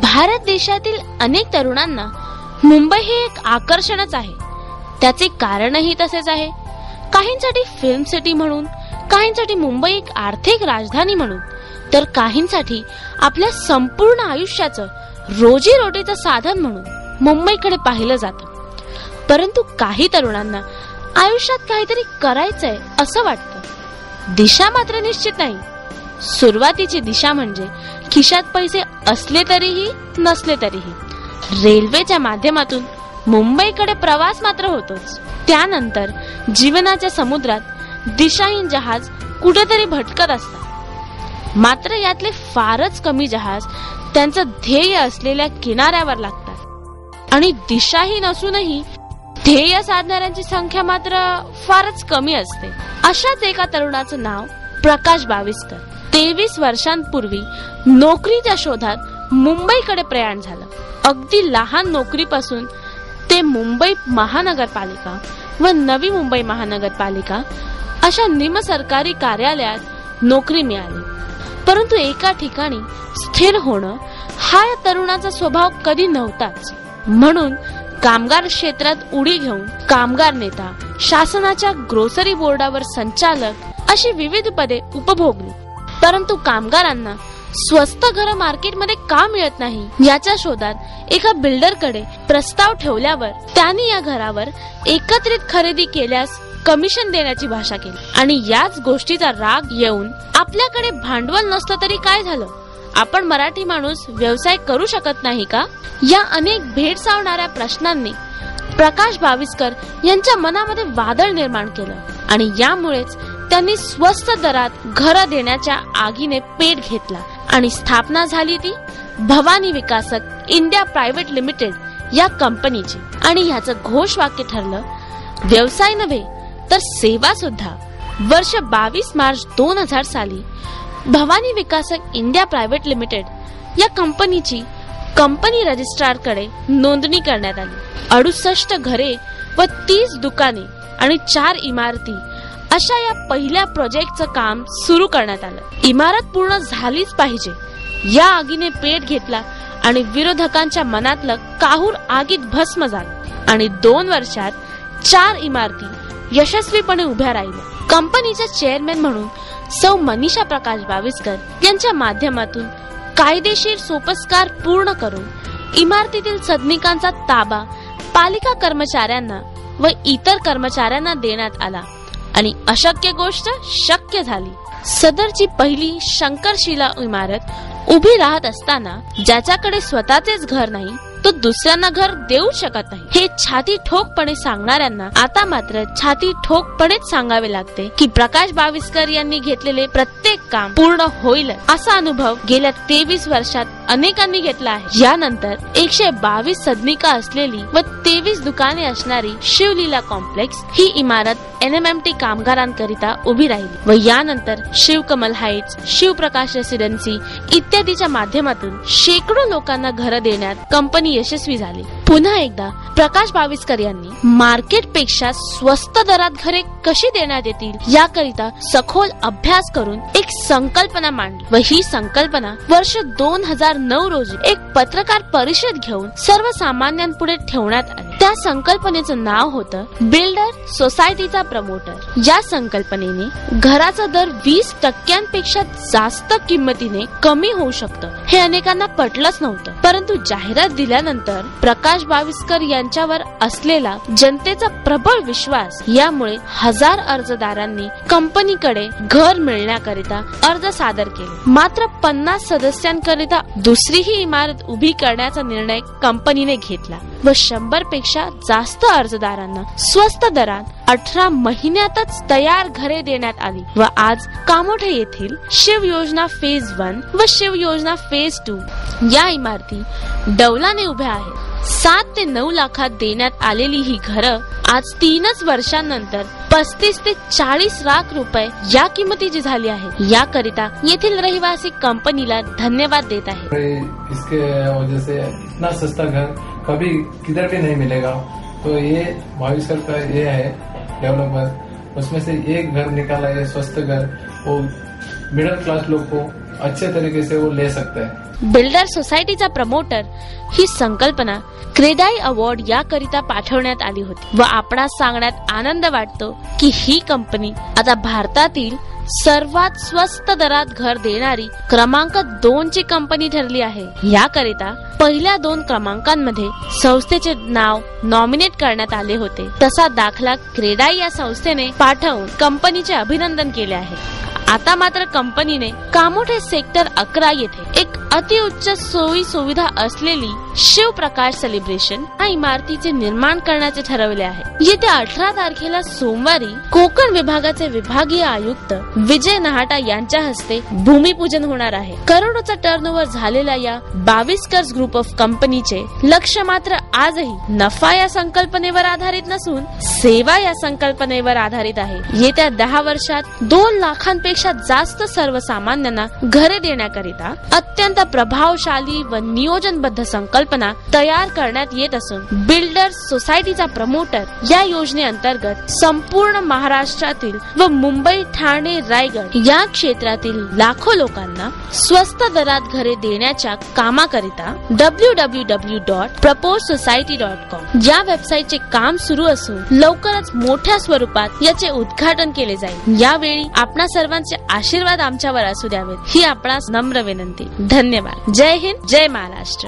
भारत देशातील अनेक तरुणांना मुंबई हे एक आकर्षणच आहे. त्याचे कारणही तसेच आहे. काहींसाठी फिल्म सिटी म्हणून, काहींसाठी मुंबई एक आर्थिक राजधानी म्हणून, तर काहींसाठी आपल्या संपूर्ण आयुष्याचं रोजीरोटीचं साधन म्हणून मुंबईकडे पाहिलं जातं. परंतु काही तरुणांना आयुष्यात काहीतरी करायचंय असं वाटतं. दिशा मात्र निश्चित नाही. सुरुवातीची दिशा म्हणजे खिशात पैसे असले तरीही नसले तरीही रेल्वेच्या माध्यमातून मुंबईकडे प्रवास मात्र होतोच. त्यानंतर जीवनाच्या समुद्रात दिशाहीन जहाज कुठेतरी भटकत असतात. मात्र यातले फारच कमी जहाज त्यांचं ध्येय असलेल्या किनाऱ्यावर लागतात आणि दिशाहीन असूनही ध्येय साधणाऱ्यांची संख्या मात्र फारच कमी असते. अशाच एका तरुणाचं नाव प्रकाश बाविस्कर. 23 वर्षांपूर्वी नोकरीच्या शोधात मुंबईकडे प्रयाण झालं. अगदी लहान नोकरीपासून ते मुंबई महानगरपालिका व नवी मुंबई महानगरपालिका अशा निमसरकारी कार्यालयात नोकरी मिळाली. परंतु एका ठिकाणी स्थिर होणं हा या तरुणाचा स्वभाव कधी नव्हताच. म्हणून कामगार क्षेत्रात उडी घेऊन कामगार नेता, शासनाच्या ग्रोसरी बोर्डावर संचालक अशी विविध पदे उपभोगली. परंतु कामगारांना स्वस्त घरं मार्केटमध्ये का मिळत नाही याच्या शोधात एका बिल्डरकडे प्रस्ताव ठेवल्यावर त्यांनी या घरावर एकत्रित खरेदी केल्यास कमिशन देण्याची भाषा केली. आणि याच गोष्टीचा राग येऊन आपल्याकडे भांडवल नसलं तरी काय झालं, आपण मराठी माणूस व्यवसाय करू शकत नाही का, या अनेक भेडसावणाऱ्या प्रश्नांनी प्रकाश बाविस्कर यांच्या मनामध्ये वादळ निर्माण केलं. आणि यामुळेच त्यांनी स्वस्त दरात घरं देण्याच्या आगीने पेट घेतला आणि स्थापना झाली ती भवानी विकासक इंडिया प्रायव्हेट लिमिटेड या कंपनीची. आणि ह्याचं घोषवाक्य ठरलं, व्यवसाय नव्हे तर सेवा सुद्धा. वर्ष 22 मार्च 2000 साली भवानी विकासक इंडिया प्रायव्हेट लिमिटेड या कंपनीची कंपनी रजिस्ट्रार कडे नोंदणी करण्यात आली. 68 घरे व 30 दुकाने आणि 4 इमारती अशा या पहिल्या प्रोजेक्टचं काम सुरू करण्यात आलं. इमारत पूर्ण झालीच पाहिजे या आगीने पेट घेतला आणि विरोधकांच्या मनातलं काहूर आगीत भस्म झालं आणि 2 वर्षात 4 इमारती यशस्वीपणे उभ्या राहिल्या. कंपनीच्या चेअरमॅन म्हणून सौ मनीषा प्रकाश बाविस्कर यांच्या माध्यमातून कायदेशीर सोपस्कार पूर्ण करून इमारतीतील सदनिकांचा ताबा पालिका कर्मचाऱ्यांना व इतर कर्मचाऱ्यांना देण्यात आला आणि अशक्य गोष्ट शक्य झाली. सदरची पहिली शंकरशिला इमारत उभी राहत असताना ज्याच्याकडे स्वतःचेच घर नाही तो दुसऱ्यांना घर देऊ शकत नाही हे छाती ठोकपणे सांगणाऱ्यांना आता मात्र छाती ठोकपणेच सांगावे लागते की प्रकाश बाविस्कर यांनी घेतलेले प्रत्येक काम पूर्ण होईल असा अनुभव गेल्या 23 वर्षात अनेकांनी घेतला आहे. यानंतर 122 सदनिका असलेली व 23 दुकाने असणारी शिवलीला कॉम्प्लेक्स ही इमारत NMMT कामगारांकरिता उभी राहिली व यानंतर शिवकमल हाइट्स, शिवप्रकाश रेसिडेन्सी इत्यादीच्या माध्यमातून शेकडो लोकांना घरं देण्यात कंपनी यशस्वी झाली. पुन्हा एकदा प्रकाश बाविस्कर यांनी मार्केटपेक्षा स्वस्त दरात घरे कशी देण्यात येतील याकरिता सखोल अभ्यास करून एक संकल्पना मांडली व ही संकल्पना वर्ष 2009 रोजी एक पत्रकार परिषद घेऊन सर्वसामान्यांपुढे ठेवण्यात आली. त्या संकल्पनेचं नाव होतं बिल्डर सोसायटीचा प्रमोटर. या संकल्पनेने घराचा दर 20% जास्त किंमतीने कमी होऊ शकतं हे अनेकांना पटलंच नव्हतं. परंतु जाहिरात दिल्यानंतर प्रकाश बाविस्कर यांच्यावर असलेला जनतेचा प्रबळ विश्वास यामुळे 1000 अर्जदारांनी कंपनीकडे घर मिळण्याकरिता अर्ज सादर केले. मात्र 50 सदस्यांकरिता दुसरीही इमारत उभी करण्याचा निर्णय कंपनीने घेतला व 100 पेक्षा जास्त अर्जदारांना स्वस्त दरात 18 महिन्यातच तयार घरे देण्यात आली व आज कामोठे येथील शिव योजना फेज 1 व शिव योजना फेज 2 या इमारती डौलाने उभ्या आहेत. 7 ते 9 लाखात देण्यात आलेली ही घरं आज 3 वर्षांनंतर 35 ते 40 लाख रुपये या किंमतीची झाली आहे. याकरिता येथील रहिवासी कंपनीला धन्यवाद देत आहे. इसके वजह से इतना सस्ता घर कभी किधर भी नहीं मिलेगा. तो ये बाविस्कर का ये है डेवलपर, उसमें से एक घर निकाला, ये स्वस्थ घर, वो मिडिल क्लास लोग को अच्छे तरीके से वो ले सकते हैं। बिल्डर सोसायटीचा प्रमोटर ही संकल्पना क्रेडाई अवॉर्ड याकरिता पाठवण्यात आली होती व आपणास सांगण्यात आनंद वाटतो की ही कंपनी आता भारतातील सर्वात स्वस्त दरात घर देणारी क्रमांक 2 ची कंपनी ठरली आहे। याकरिता पहिल्या 2 क्रमांकांमध्ये संस्थेचे नाव नॉमिनेट करण्यात आले होते। तसा दाखला क्रेडाई या संस्थेने पाठवून कंपनीचे अभिनंदन केले आहे। आता मात्र कंपनीने कामोठे सेक्टर 11 येथे एक अतिउच्च सोयी सुविधा असलेली शिवप्रकाश सेलिब्रेशन या इमारतीचे निर्माण करण्याचे ठरवले आहे। येत्या 18 तारखेला सोमवारी कोकण विभागाचे विभागीय आयुक्त विजय नहाटा यांच्या हस्ते भूमिपूजन होणार आहे। करोडोचा टर्नओव्हर झालेल्या या 22 कर्स ग्रुप ऑफ कंपनीचे लक्ष मात्र आजही नफा या संकल्पनेवर आधारित नसून सेवा या संकल्पनेवर आधारित आहे। येत्या 10 वर्षात 2 लाखांपेक्षा जास्त सर्वसामान्यांना घरे देण्याकरिता अत्यंत प्रभावशाली व नियोजनबद्ध संकल्पना तयार करण्यात येत असून बिल्डर्स सोसायटीचा प्रमोटर या योजनेअंतर्गत संपूर्ण महाराष्ट्रातील व मुंबई, ठाणे, रायगड या क्षेत्रातील लाखो लोकांना स्वस्त दरात घरे देण्याच्या कामाकरिता www.proporesociety.com या वेबसाईटचे काम सुरू असून लवकरच मोठ्या स्वरूपात याचे उद्घाटन केले जाईल। यावेळी आपणा सर्वांचे आशीर्वाद आमच्यावर असू द्यावेत ही आपणास नम्र विनंती। धन्यवाद। जय हिंद, जय महाराष्ट्र।